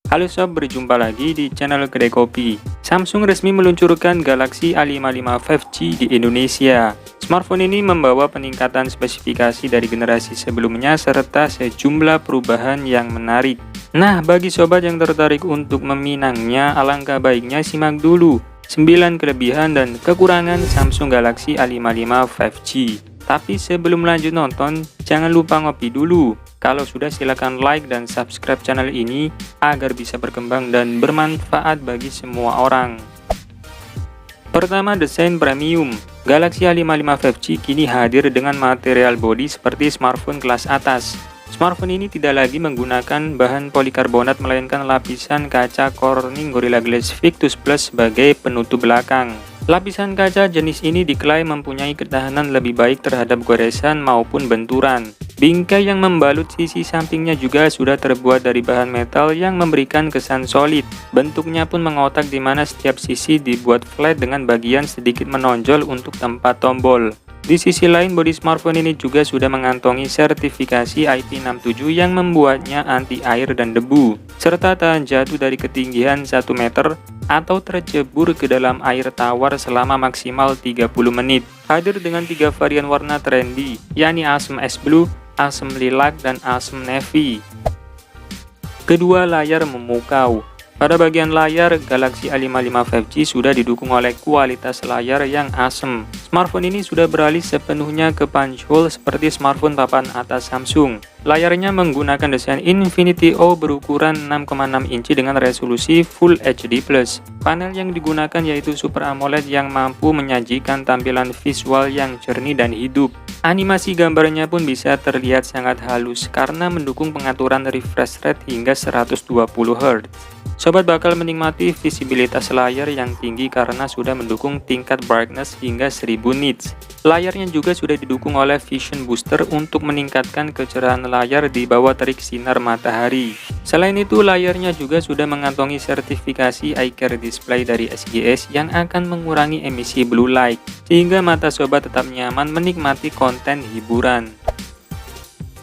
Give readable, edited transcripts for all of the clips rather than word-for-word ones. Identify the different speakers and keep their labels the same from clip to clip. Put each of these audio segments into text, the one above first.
Speaker 1: Halo sob, berjumpa lagi di channel Kedai Kopi. Samsung resmi meluncurkan Galaxy A55 5G di Indonesia. Smartphone ini membawa peningkatan spesifikasi dari generasi sebelumnya serta sejumlah perubahan yang menarik. Nah, bagi sobat yang tertarik untuk meminangnya, alangkah baiknya simak dulu 9 kelebihan dan kekurangan Samsung Galaxy A55 5G. Tapi sebelum lanjut nonton, jangan lupa ngopi dulu. Kalau sudah, silakan like dan subscribe channel ini agar bisa berkembang dan bermanfaat bagi semua orang. Pertama, desain premium. Galaxy A55 5G kini hadir dengan material bodi seperti smartphone kelas atas. Smartphone ini tidak lagi menggunakan bahan polikarbonat melainkan lapisan kaca Corning Gorilla Glass Victus Plus sebagai penutup belakang. Lapisan kaca jenis ini diklaim mempunyai ketahanan lebih baik terhadap goresan maupun benturan. Bingkai yang membalut sisi sampingnya juga sudah terbuat dari bahan metal yang memberikan kesan solid. Bentuknya pun mengotak di mana setiap sisi dibuat flat dengan bagian sedikit menonjol untuk tempat tombol. Di sisi lain, bodi smartphone ini juga sudah mengantongi sertifikasi IP67 yang membuatnya anti air dan debu, serta tahan jatuh dari ketinggian 1 meter atau tercebur ke dalam air tawar selama maksimal 30 menit. Hadir dengan 3 varian warna trendy, yakni Asem Ice Blue, Asem Lilac, dan Asem Navy. Kedua, layar memukau. Pada bagian layar, Galaxy A55 5G sudah didukung oleh kualitas layar yang asem. Smartphone ini sudah beralih sepenuhnya ke punch hole seperti smartphone papan atas Samsung. Layarnya menggunakan desain Infinity O berukuran 6,6 inci dengan resolusi Full HD+. Panel yang digunakan yaitu Super AMOLED yang mampu menyajikan tampilan visual yang jernih dan hidup. Animasi gambarnya pun bisa terlihat sangat halus karena mendukung pengaturan refresh rate hingga 120 Hz. Sobat bakal menikmati visibilitas layar yang tinggi karena sudah mendukung tingkat brightness hingga 1000 nits. Layarnya juga sudah didukung oleh Vision Booster untuk meningkatkan kecerahan layar di bawah terik sinar matahari. Selain itu, layarnya juga sudah mengantongi sertifikasi iCare Display dari SGS yang akan mengurangi emisi blue light, sehingga mata sobat tetap nyaman menikmati konten hiburan.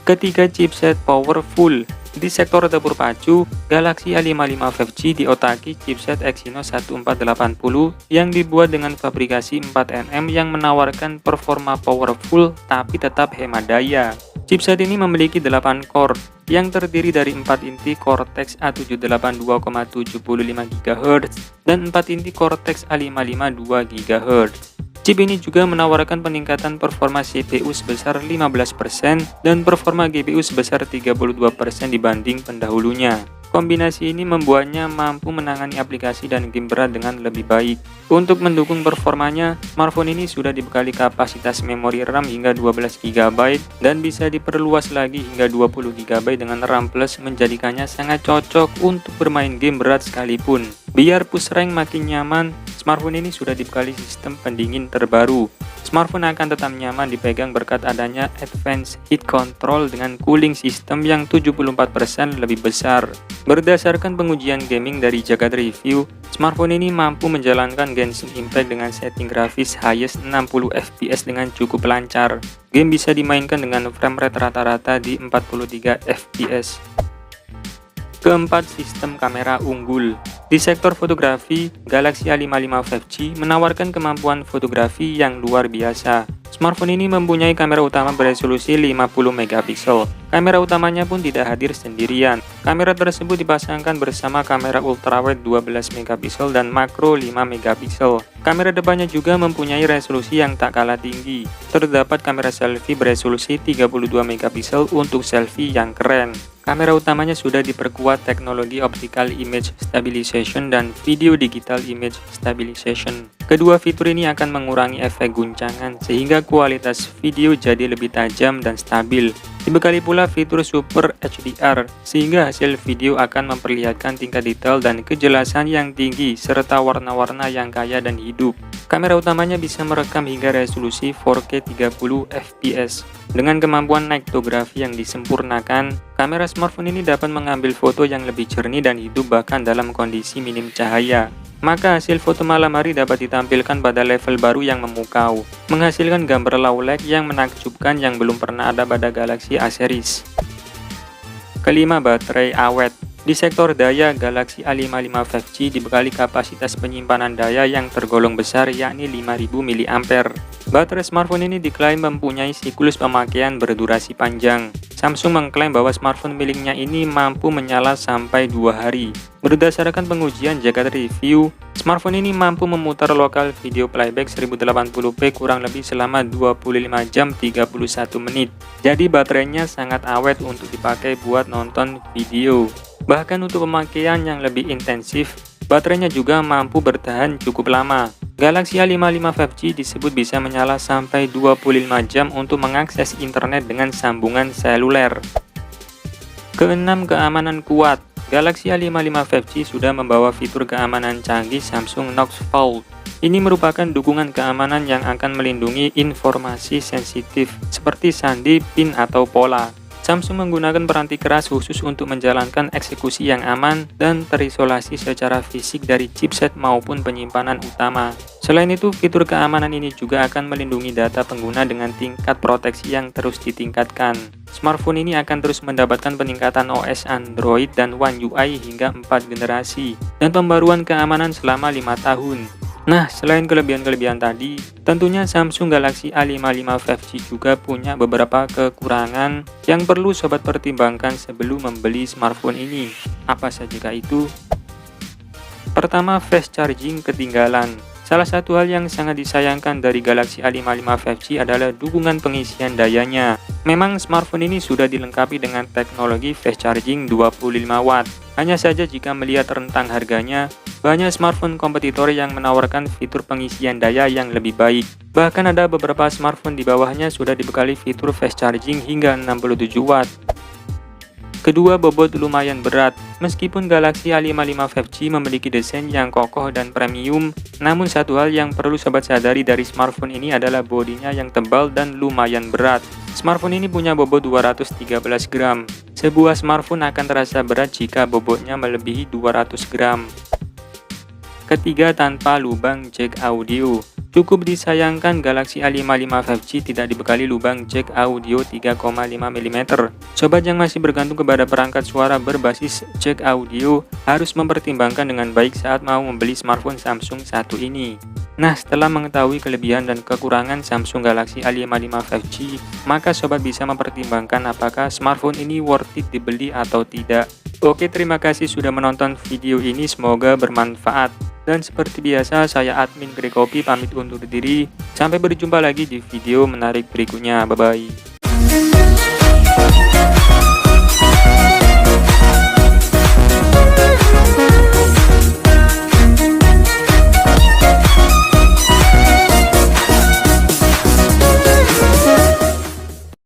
Speaker 1: Ketiga, chipset powerful. Di sektor tempur pacu, Galaxy A55 5G diotaki chipset Exynos 1480 yang dibuat dengan fabrikasi 4nm yang menawarkan performa powerful tapi tetap hemat daya. Chipset ini memiliki 8 core yang terdiri dari 4 inti Cortex A782,75 GHz dan 4 inti Cortex A552 GHz. Chip ini juga menawarkan peningkatan performa CPU sebesar 15% dan performa GPU sebesar 32% dibanding pendahulunya. Kombinasi ini membuatnya mampu menangani aplikasi dan game berat dengan lebih baik. Untuk mendukung performanya, smartphone ini sudah dibekali kapasitas memori RAM hingga 12 GB dan bisa diperluas lagi hingga 20 GB dengan RAM plus, menjadikannya sangat cocok untuk bermain game berat sekalipun. Biar push rank makin nyaman, smartphone ini sudah dibekali sistem pendingin terbaru. Smartphone akan tetap nyaman dipegang berkat adanya Advanced Heat Control dengan cooling system yang 74% lebih besar. Berdasarkan pengujian gaming dari Jagat Review, smartphone ini mampu menjalankan Genshin Impact dengan setting grafis highest 60 fps dengan cukup lancar. Game bisa dimainkan dengan frame rate rata-rata di 43 fps. Keempat, sistem kamera unggul. Di sektor fotografi, Galaxy A55 5G menawarkan kemampuan fotografi yang luar biasa. Smartphone ini mempunyai kamera utama beresolusi 50 megapiksel. Kamera utamanya pun tidak hadir sendirian. Kamera tersebut dipasangkan bersama kamera ultrawide 12 megapiksel dan makro 5 megapiksel. Kamera depannya juga mempunyai resolusi yang tak kalah tinggi. Terdapat kamera selfie beresolusi 32 megapiksel untuk selfie yang keren. Kamera utamanya sudah diperkuat teknologi optical image stabilization dan video digital image stabilization. Kedua fitur ini akan mengurangi efek guncangan sehingga kualitas video jadi lebih tajam dan stabil. Dibekali pula fitur Super HDR sehingga hasil video akan memperlihatkan tingkat detail dan kejelasan yang tinggi serta warna-warna yang kaya dan hidup. Kamera utamanya bisa merekam hingga resolusi 4K 30 fps. Dengan kemampuan nightografi yang disempurnakan, kamera smartphone ini dapat mengambil foto yang lebih jernih dan hidup bahkan dalam kondisi minim cahaya. Maka hasil foto malam hari dapat ditampilkan pada level baru yang memukau, menghasilkan gambar low light yang menakjubkan yang belum pernah ada pada Galaxy A series. Kelima, baterai awet. Di sektor daya, Galaxy A55 5G dibekali kapasitas penyimpanan daya yang tergolong besar yakni 5000 mAh. Baterai smartphone ini diklaim mempunyai siklus pemakaian berdurasi panjang. Samsung mengklaim bahwa smartphone miliknya ini mampu menyala sampai 2 hari. Berdasarkan pengujian Jagat Review, smartphone ini mampu memutar lokal video playback 1080p kurang lebih selama 25 jam 31 menit. Jadi baterainya sangat awet untuk dipakai buat nonton video. Bahkan untuk pemakaian yang lebih intensif, baterainya juga mampu bertahan cukup lama. Galaxy A55 5G disebut bisa menyala sampai 25 jam untuk mengakses internet dengan sambungan seluler. Keenam, keamanan kuat. Galaxy A55 5G sudah membawa fitur keamanan canggih Samsung Knox Vault. Ini merupakan dukungan keamanan yang akan melindungi informasi sensitif seperti sandi, PIN, atau pola. Samsung menggunakan peranti keras khusus untuk menjalankan eksekusi yang aman dan terisolasi secara fisik dari chipset maupun penyimpanan utama. Selain itu, fitur keamanan ini juga akan melindungi data pengguna dengan tingkat proteksi yang terus ditingkatkan. Smartphone ini akan terus mendapatkan peningkatan OS Android dan One UI hingga 4 generasi, dan pembaruan keamanan selama 5 tahun. Nah, selain kelebihan-kelebihan tadi, tentunya Samsung Galaxy A55 5G juga punya beberapa kekurangan yang perlu sobat pertimbangkan sebelum membeli smartphone ini. Apa sajakah itu? Pertama, fast charging ketinggalan. Salah satu hal yang sangat disayangkan dari Galaxy A55 5G adalah dukungan pengisian dayanya. Memang smartphone ini sudah dilengkapi dengan teknologi fast charging 25 watt. Hanya saja jika melihat rentang harganya, banyak smartphone kompetitor yang menawarkan fitur pengisian daya yang lebih baik. Bahkan ada beberapa smartphone di bawahnya sudah dibekali fitur fast charging hingga 67 watt. Kedua, bobot lumayan berat. Meskipun Galaxy A55 5G memiliki desain yang kokoh dan premium, namun satu hal yang perlu sobat sadari dari smartphone ini adalah bodinya yang tebal dan lumayan berat. Smartphone ini punya bobot 213 gram. Sebuah smartphone akan terasa berat jika bobotnya melebihi 200 gram. Ketiga, tanpa lubang jack audio. Cukup disayangkan Galaxy A55 5G tidak dibekali lubang jack audio 3,5 mm. Sobat yang masih bergantung kepada perangkat suara berbasis jack audio harus mempertimbangkan dengan baik saat mau membeli smartphone Samsung satu ini. Nah, setelah mengetahui kelebihan dan kekurangan Samsung Galaxy A55 5G, maka sobat bisa mempertimbangkan apakah smartphone ini worth it dibeli atau tidak. Oke, terima kasih sudah menonton video ini, semoga bermanfaat. Dan seperti biasa, saya admin Grekopi pamit undur diri. Sampai berjumpa lagi di video menarik berikutnya. Bye-bye.